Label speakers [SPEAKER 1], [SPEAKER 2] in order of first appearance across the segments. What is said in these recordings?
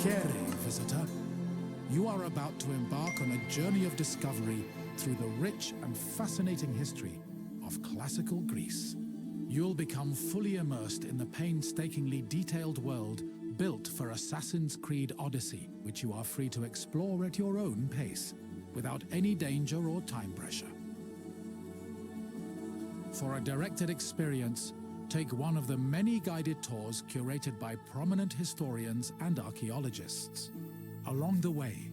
[SPEAKER 1] Here, visitor. You are about to embark on a journey of discovery through the rich and fascinating history of classical Greece. You'll become fully immersed in the painstakingly detailed world built for Assassin's Creed Odyssey, which you are free to explore at your own pace, without any danger or time pressure. For a directed experience, take one of the many guided tours curated by prominent historians and archaeologists. Along the way,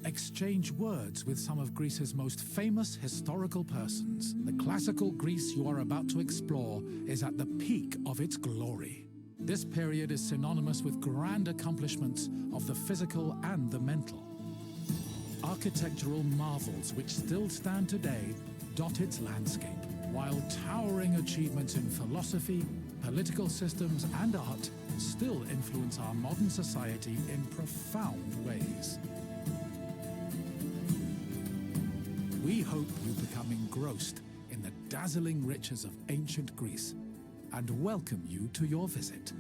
[SPEAKER 1] exchange words with some of Greece's most famous historical persons. The classical Greece you are about to explore is at the peak of its glory. This period is synonymous with grand accomplishments of the physical and the mental. Architectural marvels which still stand today dot its landscape, while towering achievements in philosophy, political systems, and art still influence our modern society in profound ways. We hope you become engrossed in the dazzling riches of ancient Greece and welcome you to your visit.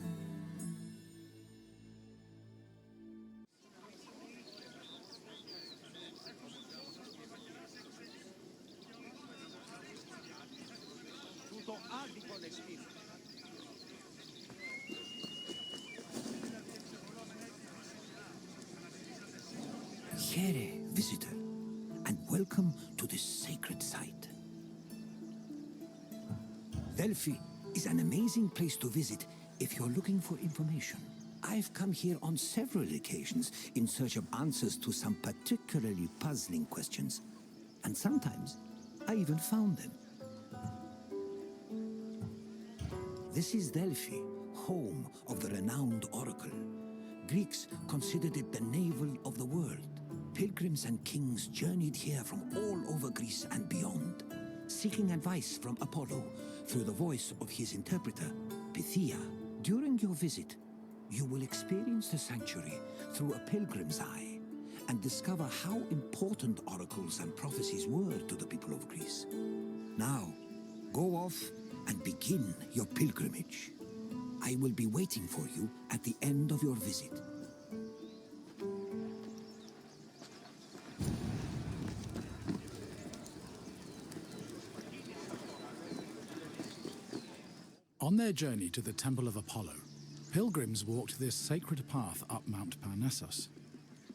[SPEAKER 2] Here, visitor, and welcome to this sacred site. Delphi is an amazing place to visit if you're looking for information. I've come here on several occasions in search of answers to some particularly puzzling questions, and sometimes I even found them. This is Delphi, home of the renowned oracle. Greeks considered it the navel of the world. Pilgrims and kings journeyed here from all over Greece and beyond, seeking advice from Apollo through the voice of his interpreter, Pythia. During your visit, you will experience the sanctuary through a pilgrim's eye and discover how important oracles and prophecies were to the people of Greece. Now, go off and begin your pilgrimage. I will be waiting for you at the end of your visit.
[SPEAKER 1] On their journey to the Temple of Apollo, pilgrims walked this sacred path up Mount Parnassos.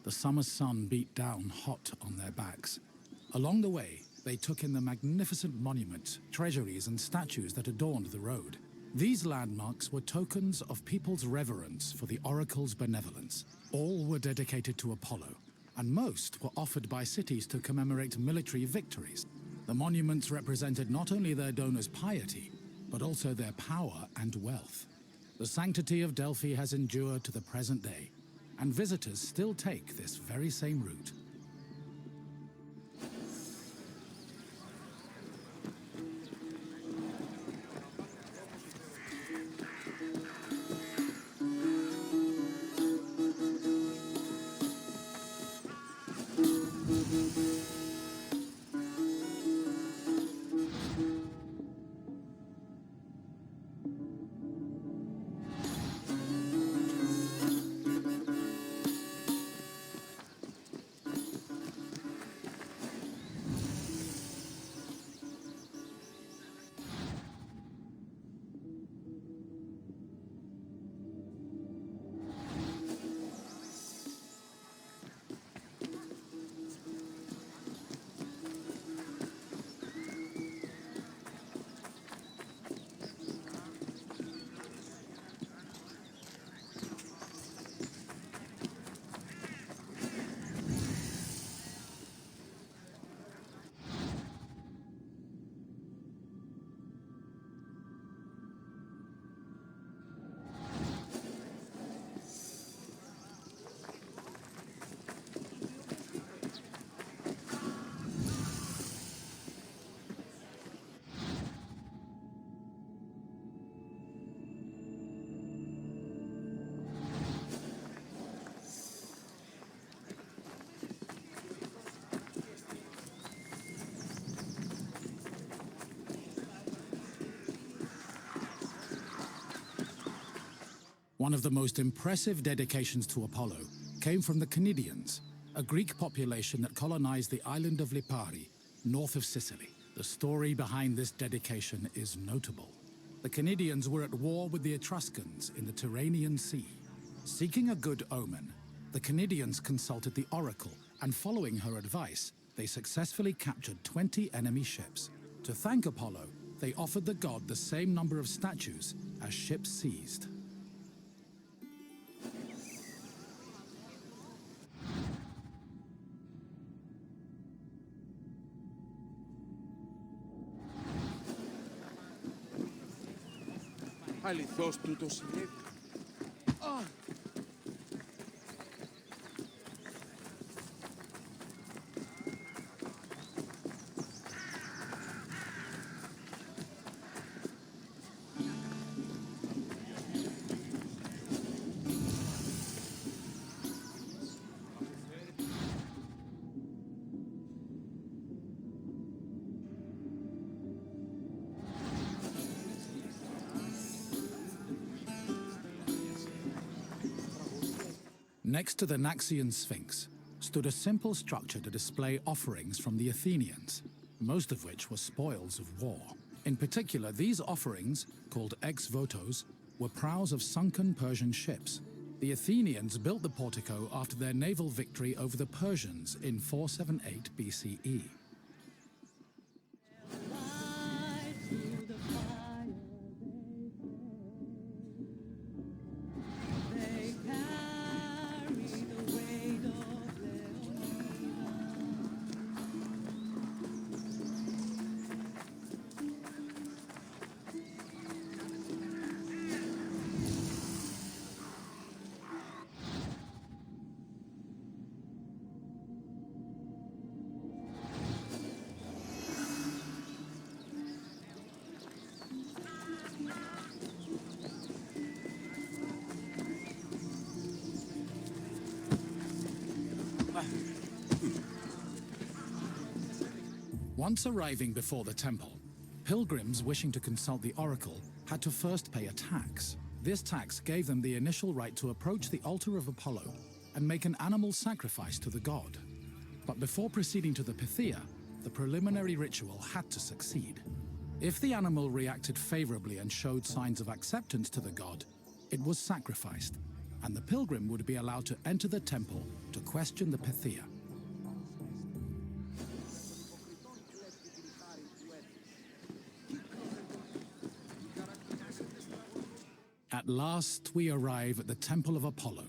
[SPEAKER 1] The summer sun beat down hot on their backs. Along the way, they took in the magnificent monuments, treasuries, and statues that adorned the road. These landmarks were tokens of people's reverence for the oracle's benevolence. All were dedicated to Apollo, and most were offered by cities to commemorate military victories. The monuments represented not only their donors' piety, but also their power and wealth. The sanctity of Delphi has endured to the present day, and visitors still take this very same route. One of the most impressive dedications to Apollo came from the Cnidians, a Greek population that colonized the island of Lipari, north of Sicily. The story behind this dedication is notable. The Cnidians were at war with the Etruscans in the Tyrrhenian Sea. Seeking a good omen, the Cnidians consulted the oracle, and following her advice, they successfully captured 20 enemy ships. To thank Apollo, they offered the god the same number of statues as ships seized.
[SPEAKER 3] Αληθώς τούτο συνέβη.
[SPEAKER 1] Next to the Naxian Sphinx stood a simple structure to display offerings from the Athenians, most of which were spoils of war. In particular, these offerings, called ex votos, were prows of sunken Persian ships. The Athenians built the portico after their naval victory over the Persians in 478 BCE. Once arriving before the temple, pilgrims wishing to consult the oracle had to first pay a tax. This tax gave them the initial right to approach the altar of Apollo and make an animal sacrifice to the god. But before proceeding to the Pythia, the preliminary ritual had to succeed. If the animal reacted favorably and showed signs of acceptance to the god, it was sacrificed, and the pilgrim would be allowed to enter the temple to question the Pythia. At last, we arrive at the Temple of Apollo,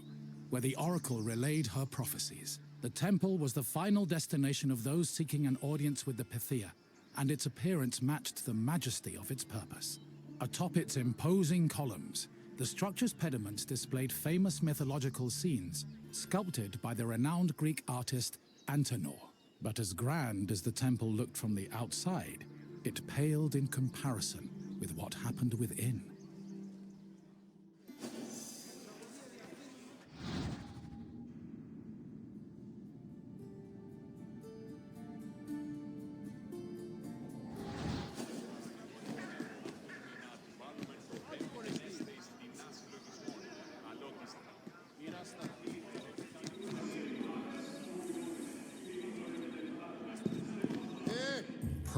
[SPEAKER 1] where the oracle relayed her prophecies. The temple was the final destination of those seeking an audience with the Pythia, and its appearance matched the majesty of its purpose. Atop its imposing columns, the structure's pediments displayed famous mythological scenes, sculpted by the renowned Greek artist Antenor. But as grand as the temple looked from the outside, it paled in comparison with what happened within.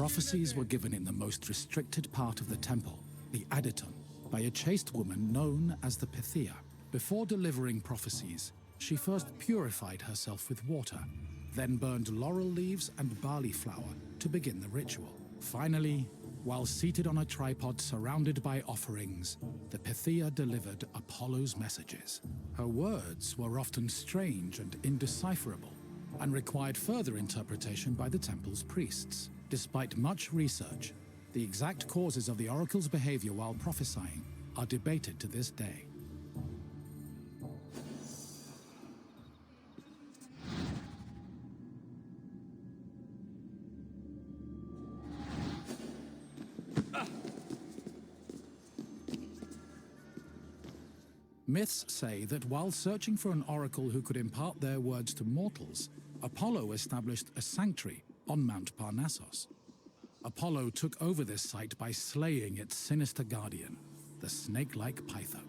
[SPEAKER 1] Prophecies were given in the most restricted part of the temple, the adyton, by a chaste woman known as the Pythia. Before delivering prophecies, she first purified herself with water, then burned laurel leaves and barley flour to begin the ritual. Finally, while seated on a tripod surrounded by offerings, the Pythia delivered Apollo's messages. Her words were often strange and indecipherable, and required further interpretation by the temple's priests. Despite much research, the exact causes of the oracle's behavior while prophesying are debated to this day. Myths say that while searching for an oracle who could impart their words to mortals, Apollo established a sanctuary on Mount Parnassos. Apollo took over this site by slaying its sinister guardian, the snake-like Pythia.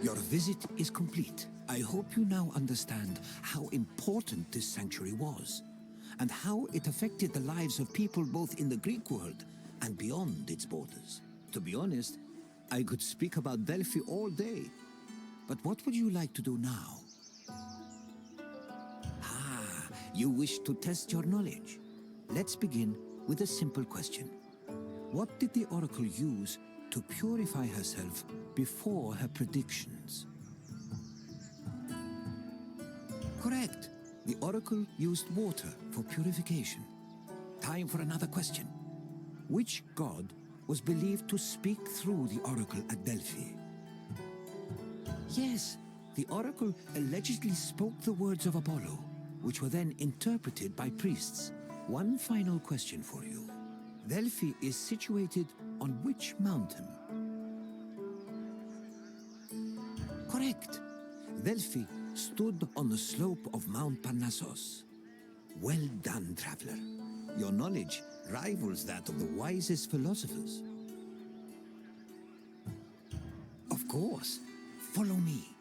[SPEAKER 2] Your visit is complete. I hope you now understand how important this sanctuary was, and how it affected the lives of people both in the Greek world and beyond its borders. To be honest, I could speak about Delphi all day, but what would you like to do now? You wish to test your knowledge. Let's begin with a simple question. What did the oracle use to purify herself before her predictions? Correct. The oracle used water for purification. Time for another question. Which god was believed to speak through the oracle at Delphi? Yes, the oracle allegedly spoke the words of Apollo, which were then interpreted by priests. One final question for you. Delphi is situated on which mountain? Correct. Delphi stood on the slope of Mount Parnassos. Well done, traveler. Your knowledge rivals that of the wisest philosophers. Of course. Follow me.